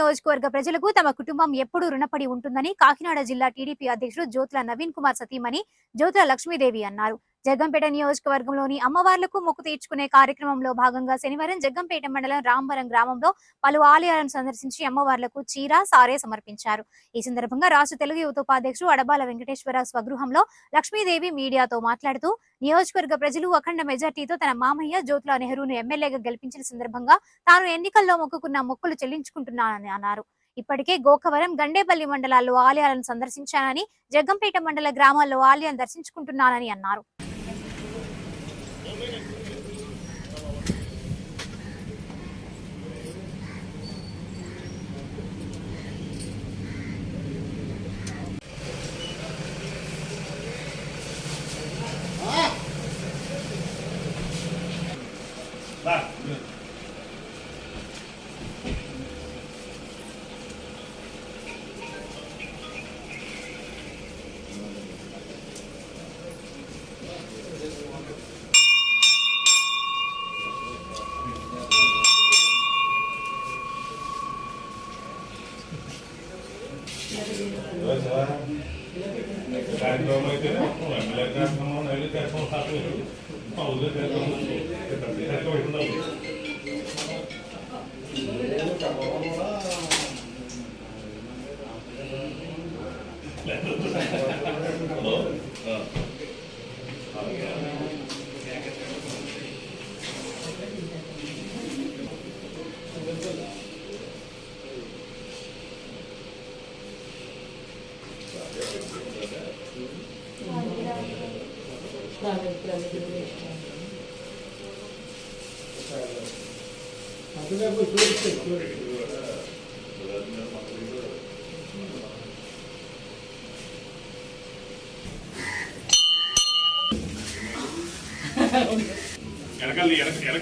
నియోజకవర్గ ప్రజలకు తమ కుటుంబం ఎప్పుడూ రుణపడి ఉంటుందని కాకినాడ జిల్లా టీడీపీ అధ్యక్షుడు జ్యోతుల నవీన్ కుమార్ సతీమణి జ్యోతుల లక్ష్మీదేవి అన్నారు. జగ్గంపేట నియోజకవర్గంలోని అమ్మవార్లకు మొక్కు తీర్చుకునే కార్యక్రమంలో భాగంగా శనివారం జగ్గంపేట మండలం రాంవరం గ్రామంలో పలు ఆలయాలను సందర్శించి అమ్మవార్లకు చీర, సారే సమర్పించారు. ఈ సందర్భంగా రాష్ట్ర తెలుగు యువత ఉపాధ్యక్షుడు అడబాల వెంకటేశ్వర స్వగృహంలో లక్ష్మీదేవి మీడియాతో మాట్లాడుతూ నియోజకవర్గ ప్రజలు అఖండ మెజార్టీతో తన మామయ్య జ్యోతుల నెహ్రూను ఎమ్మెల్యేగా గెలిపించిన సందర్భంగా తాను ఎన్నికల్లో మొక్కుకున్న మొక్కులు చెల్లించుకుంటున్నానని అన్నారు. ఇప్పటికే గోకవరం, గండేపల్లి మండలాల్లో ఆలయాలను సందర్శించానని, జగ్గంపేట మండల గ్రామాల్లో ఆలయాన్ని దర్శించుకుంటున్నానని అన్నారు. कार्यक्रम అయితే ఎమ్మెల్యే కార్యక్రమం నైలు కార్యక్రమం సాధలేదు పౌరుల కార్యక్రమం ఉండాలి.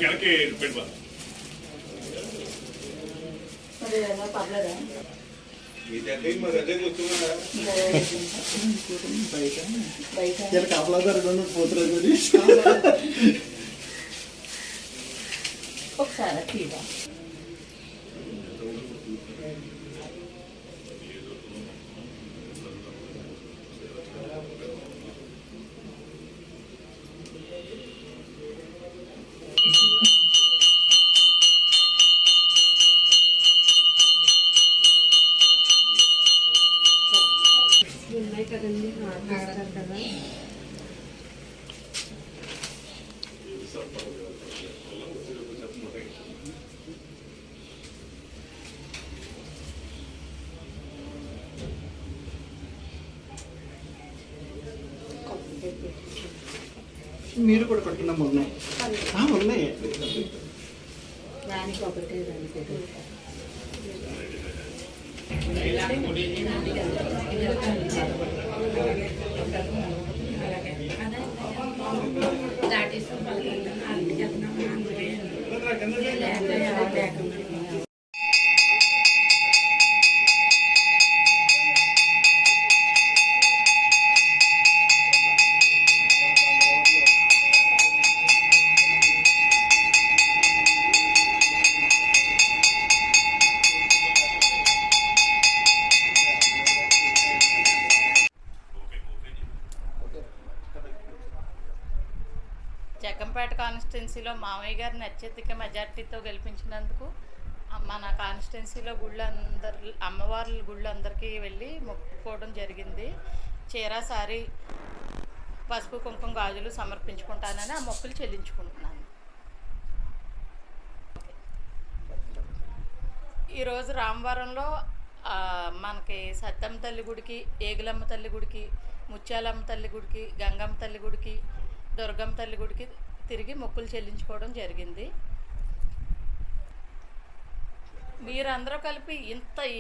వెనకే పెట్టుకో ఒకసారి కదండి కదా. మీరు కూడా పట్టుకున్నాం ఉన్నాయి ఉన్నాయి దానికి ఒకటే జగ్గంపేట కాన్స్టిట్యున్సీలో మామయ్య గారిని అత్యధిక మెజార్టీతో గెలిపించినందుకు మన కాన్స్టిట్యున్సీలో అమ్మవార్ల గుళ్ళు అందరికీ వెళ్ళి మొక్కుకోవడం జరిగింది. చీర, సారీ, పసుపు, కుంకుమ, గాజులు సమర్పించుకుంటానని ఆ మొక్కులు చెల్లించుకుంటున్నాను. ఈరోజు రామవరంలో మనకి సత్తమ్మ తల్లి గుడికి, ఏగులమ్మ తల్లి గుడికి, ముత్యాలమ్మ తల్లి గుడికి, గంగమ్మ తల్లి గుడికి, దుర్గమ్మ తల్లి గుడికి తిరిగి మొక్కులు చెల్లించుకోవడం జరిగింది. మీరందరూ కలిపి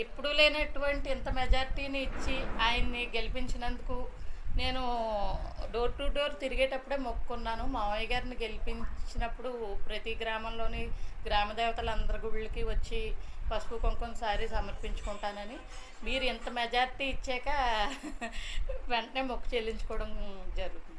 ఎప్పుడూ లేనటువంటి ఇంత మెజార్టీని ఇచ్చి ఆయన్ని గెలిపించినందుకు నేను డోర్ టు డోర్ తిరిగేటప్పుడే మొక్కుకున్నాను. మామయ్య గారిని గెలిపించినప్పుడు ప్రతి గ్రామంలోని గ్రామ దేవతలందరి గుళ్ళకి వచ్చి పసుపు, కుంకుమ, సారీ సమర్పించుకుంటానని. మీరు ఇంత మెజార్టీ ఇచ్చాక వెంటనే మొక్కు చెల్లించుకోవడం జరుగుతుంది.